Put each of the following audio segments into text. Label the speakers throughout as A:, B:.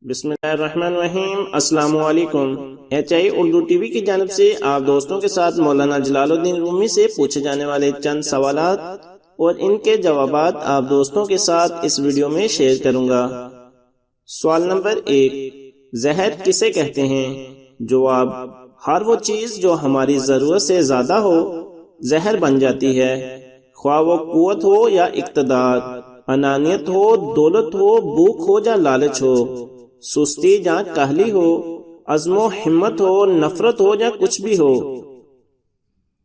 A: بسم اللہ الرحمن الرحیم۔ السلام علیکم۔ HI اردو ٹی وی کی جانب سے آپ دوستوں کے ساتھ مولانا جلال الدین رومی سے پوچھے جانے والے چند سوالات اور ان کے جوابات آپ دوستوں کے ساتھ اس ویڈیو میں شیئر کروں گا۔ سوال نمبر 1، زہر کسے کہتے ہیں؟ جواب، ہر وہ چیز جو ہماری ضرورت سے زیادہ ہو زہر بن جاتی ہے، خواہ وہ قوت ہو یا اقتدار، انانیت ہو، دولت ہو، بھوک ہو یا لالچ ہو، سستی یا کاہلی ہو، عزم و ہمت ہو، نفرت ہو یا کچھ بھی ہو۔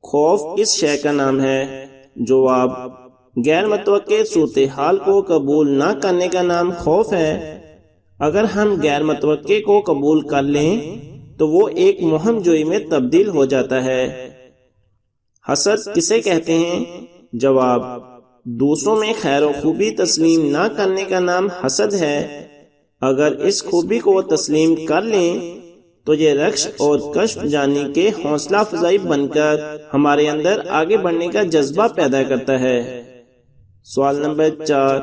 A: خوف کس شے کا نام ہے؟ جواب، غیر متوقع صورتحال کو قبول نہ کرنے کا نام خوف ہے۔ اگر ہم غیر متوقع کو قبول کر لیں تو وہ ایک مہم جوئی میں تبدیل ہو جاتا ہے۔ حسد کسے کہتے ہیں؟ جواب، دوسروں میں خیر و خوبی تسلیم نہ کرنے کا نام حسد ہے۔ اگر اس خوبی کو تسلیم کر لیں تو یہ رکش اور کشف جانی کے حوصلہ افزائی بن کر ہمارے اندر آگے بڑھنے کا جذبہ پیدا کرتا ہے۔ سوال نمبر 4،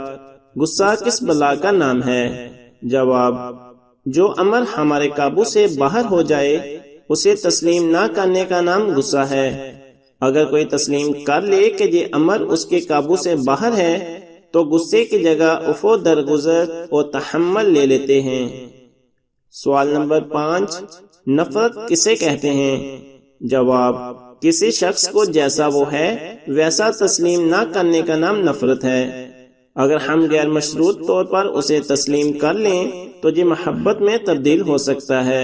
A: غصہ کس بلا کا نام ہے؟ جواب، جو امر ہمارے قابو سے باہر ہو جائے اسے تسلیم نہ کرنے کا نام غصہ ہے۔ اگر کوئی تسلیم کر لے کہ یہ امر اس کے قابو سے باہر ہے تو غصے کی جگہ عفو درگزر اور تحمل لے لیتے ہیں۔ سوال نمبر 5، نفرت کسے کہتے ہیں؟ جواب، کسی شخص کو جیسا وہ ہے ویسا تسلیم نہ کرنے کا نام نفرت ہے۔ اگر ہم غیر مشروط طور پر اسے تسلیم کر لیں تو یہ محبت میں تبدیل ہو سکتا ہے۔